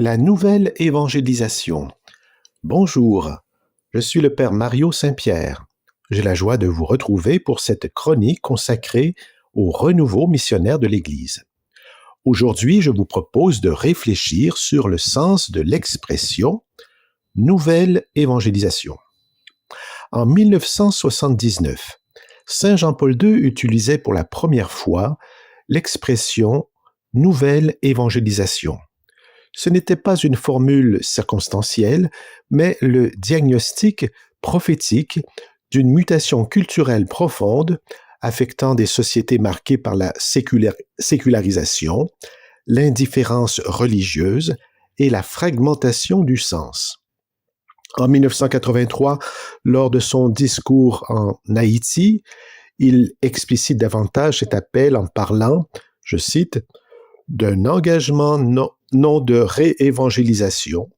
La nouvelle évangélisation. Bonjour, je suis le Père Mario Saint-Pierre. J'ai la joie de vous retrouver pour cette chronique consacrée au renouveau missionnaire de l'Église. Aujourd'hui, je vous propose de réfléchir sur le sens de l'expression « nouvelle évangélisation ». En 1979, Saint Jean-Paul II utilisait pour la première fois l'expression « nouvelle évangélisation ». Ce n'était pas une formule circonstancielle, mais le diagnostic prophétique d'une mutation culturelle profonde affectant des sociétés marquées par la sécularisation, l'indifférence religieuse et la fragmentation du sens. En 1983, lors de son discours en Haïti, il explicite davantage cet appel en parlant, je cite, d'un engagement non de réévangélisation,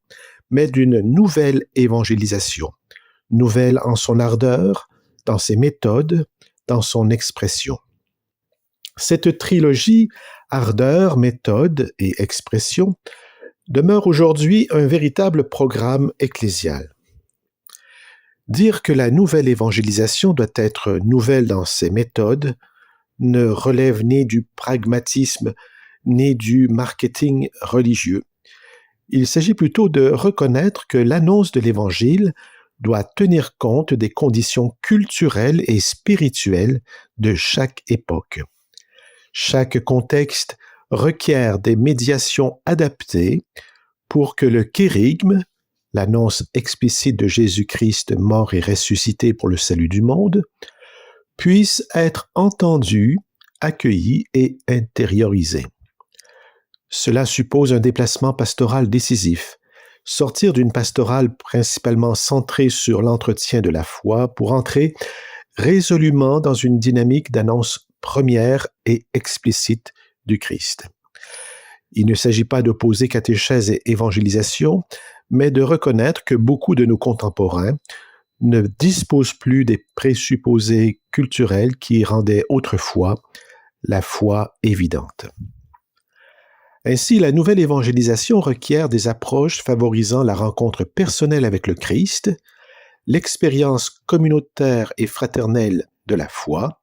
mais d'une nouvelle évangélisation, nouvelle en son ardeur, dans ses méthodes, dans son expression. Cette trilogie, ardeur, méthode et expression, demeure aujourd'hui un véritable programme ecclésial. Dire que la nouvelle évangélisation doit être nouvelle dans ses méthodes ne relève ni du pragmatisme ni du marketing religieux. Il s'agit plutôt de reconnaître que l'annonce de l'Évangile doit tenir compte des conditions culturelles et spirituelles de chaque époque. Chaque contexte requiert des médiations adaptées pour que le kérygme, l'annonce explicite de Jésus-Christ mort et ressuscité pour le salut du monde, puisse être entendu, accueilli et intériorisé. Cela suppose un déplacement pastoral décisif, sortir d'une pastorale principalement centrée sur l'entretien de la foi pour entrer résolument dans une dynamique d'annonce première et explicite du Christ. Il ne s'agit pas d'opposer catéchèse et évangélisation, mais de reconnaître que beaucoup de nos contemporains ne disposent plus des présupposés culturels qui rendaient autrefois la foi évidente. Ainsi, la nouvelle évangélisation requiert des approches favorisant la rencontre personnelle avec le Christ, l'expérience communautaire et fraternelle de la foi,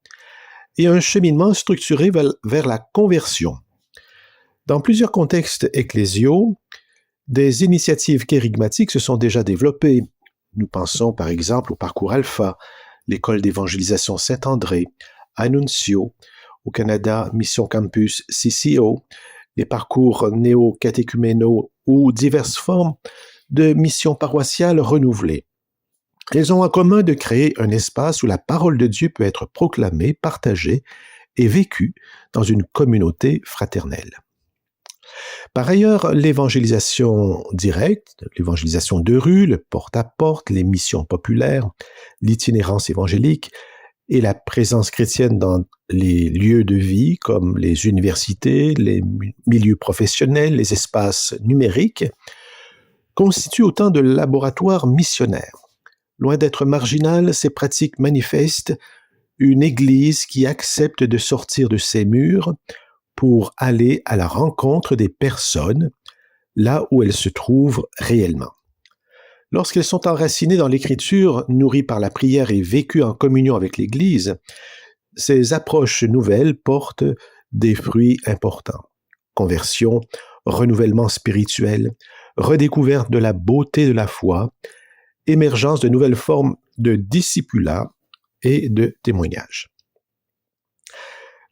et un cheminement structuré vers la conversion. Dans plusieurs contextes ecclésiaux, des initiatives kérygmatiques se sont déjà développées. Nous pensons par exemple au parcours Alpha, l'école d'évangélisation Saint-André, Annuncio, au Canada, Mission Campus CCO, les parcours néo-catéchuménaux ou diverses formes de missions paroissiales renouvelées. Elles ont en commun de créer un espace où la parole de Dieu peut être proclamée, partagée et vécue dans une communauté fraternelle. Par ailleurs, l'évangélisation directe, l'évangélisation de rue, le porte-à-porte, les missions populaires, l'itinérance évangélique et la présence chrétienne dans les lieux de vie comme les universités, les milieux professionnels, les espaces numériques, constituent autant de laboratoires missionnaires. Loin d'être marginales, ces pratiques manifestent une Église qui accepte de sortir de ses murs pour aller à la rencontre des personnes, là où elles se trouvent réellement. Lorsqu'elles sont enracinées dans l'Écriture, nourries par la prière et vécues en communion avec l'Église, ces approches nouvelles portent des fruits importants. Conversion, renouvellement spirituel, redécouverte de la beauté de la foi, émergence de nouvelles formes de discipulat et de témoignage.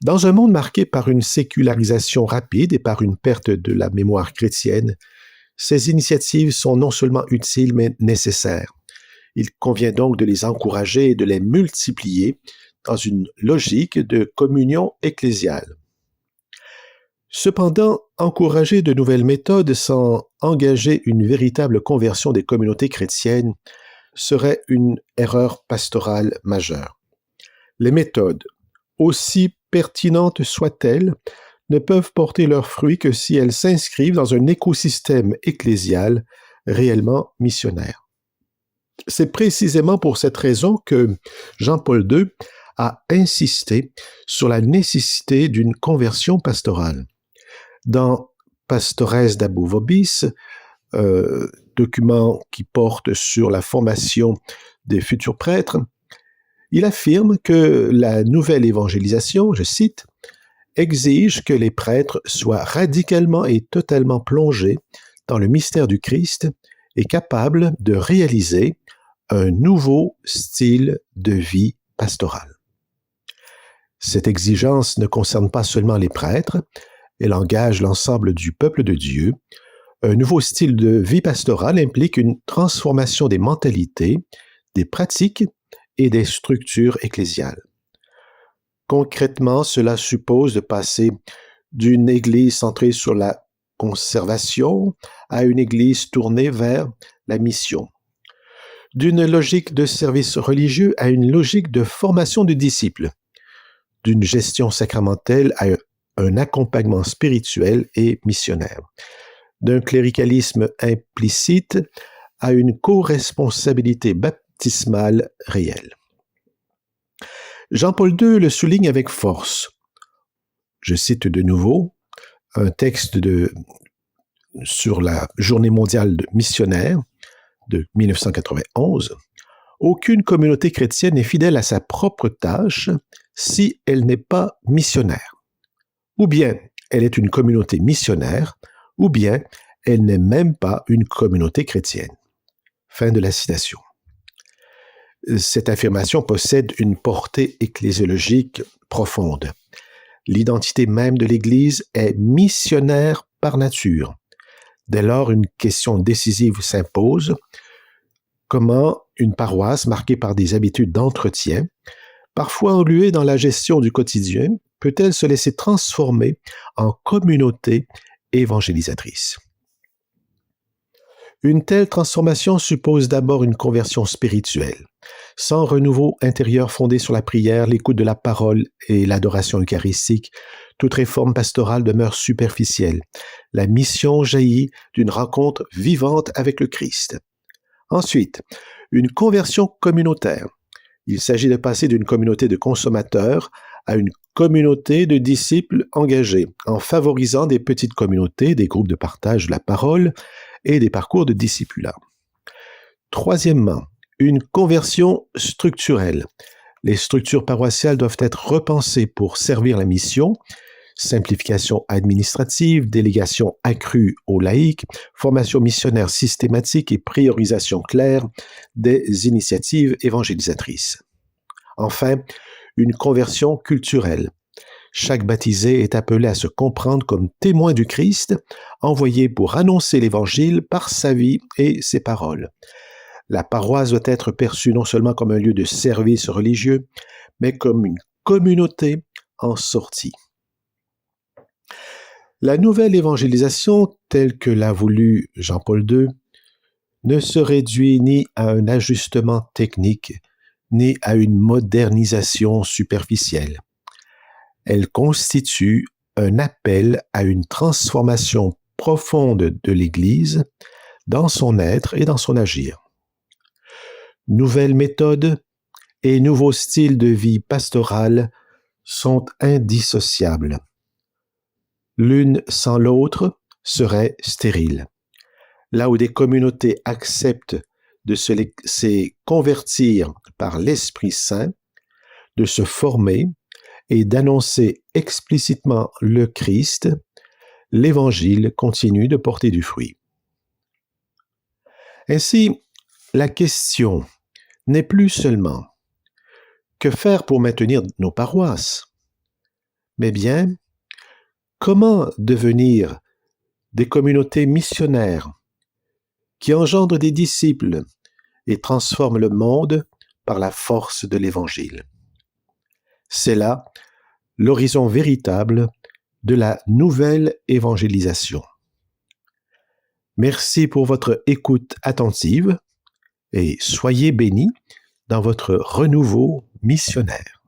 Dans un monde marqué par une sécularisation rapide et par une perte de la mémoire chrétienne, ces initiatives sont non seulement utiles mais nécessaires. Il convient donc de les encourager et de les multiplier dans une logique de communion ecclésiale. Cependant, encourager de nouvelles méthodes sans engager une véritable conversion des communautés chrétiennes serait une erreur pastorale majeure. Les méthodes, aussi pertinentes soient-elles, ne peuvent porter leurs fruits que si elles s'inscrivent dans un écosystème ecclésial réellement missionnaire. C'est précisément pour cette raison que Jean-Paul II a insisté sur la nécessité d'une conversion pastorale. Dans Pastores d'Abou Vobis, document qui porte sur la formation des futurs prêtres, il affirme que la nouvelle évangélisation, je cite, exige que les prêtres soient radicalement et totalement plongés dans le mystère du Christ et capables de réaliser un nouveau style de vie pastorale. Cette exigence ne concerne pas seulement les prêtres, elle engage l'ensemble du peuple de Dieu. Un nouveau style de vie pastorale implique une transformation des mentalités, des pratiques et des structures ecclésiales. Concrètement, cela suppose de passer d'une Église centrée sur la conservation à une Église tournée vers la mission, d'une logique de service religieux à une logique de formation de disciples, d'une gestion sacramentelle à un accompagnement spirituel et missionnaire, d'un cléricalisme implicite à une co-responsabilité baptismale réelle. Jean-Paul II le souligne avec force. Je cite de nouveau un texte sur la Journée mondiale missionnaire de 1991. Aucune communauté chrétienne n'est fidèle à sa propre tâche si elle n'est pas missionnaire. Ou bien elle est une communauté missionnaire, ou bien elle n'est même pas une communauté chrétienne. Fin de la citation. Cette affirmation possède une portée ecclésiologique profonde. L'identité même de l'Église est missionnaire par nature. Dès lors, une question décisive s'impose. Comment une paroisse marquée par des habitudes d'entretien, parfois engluée dans la gestion du quotidien, peut-elle se laisser transformer en communauté évangélisatrice? Une telle transformation suppose d'abord une conversion spirituelle. Sans renouveau intérieur fondé sur la prière, l'écoute de la parole et l'adoration eucharistique, toute réforme pastorale demeure superficielle. La mission jaillit d'une rencontre vivante avec le Christ. Ensuite, une conversion communautaire. Il s'agit de passer d'une communauté de consommateurs à une communauté de disciples engagés, en favorisant des petites communautés, des groupes de partage de la parole et des parcours de discipulat. Troisièmement, une conversion structurelle. Les structures paroissiales doivent être repensées pour servir la mission, simplification administrative, délégation accrue aux laïcs, formation missionnaire systématique et priorisation claire des initiatives évangélisatrices. Enfin, une conversion culturelle. Chaque baptisé est appelé à se comprendre comme témoin du Christ, envoyé pour annoncer l'Évangile par sa vie et ses paroles. La paroisse doit être perçue non seulement comme un lieu de service religieux, mais comme une communauté en sortie. La nouvelle évangélisation, telle que l'a voulu Jean-Paul II, ne se réduit ni à un ajustement technique, ni à une modernisation superficielle. Elle constitue un appel à une transformation profonde de l'Église dans son être et dans son agir. Nouvelles méthodes et nouveaux styles de vie pastorale sont indissociables. L'une sans l'autre serait stérile. Là où des communautés acceptent de se laisser convertir par l'Esprit Saint, de se former et d'annoncer explicitement le Christ, l'Évangile continue de porter du fruit. Ainsi, la question n'est plus seulement que faire pour maintenir nos paroisses, mais bien comment devenir des communautés missionnaires qui engendrent des disciples et transforment le monde par la force de l'Évangile. C'est là l'horizon véritable de la nouvelle évangélisation. Merci pour votre écoute attentive et soyez bénis dans votre renouveau missionnaire.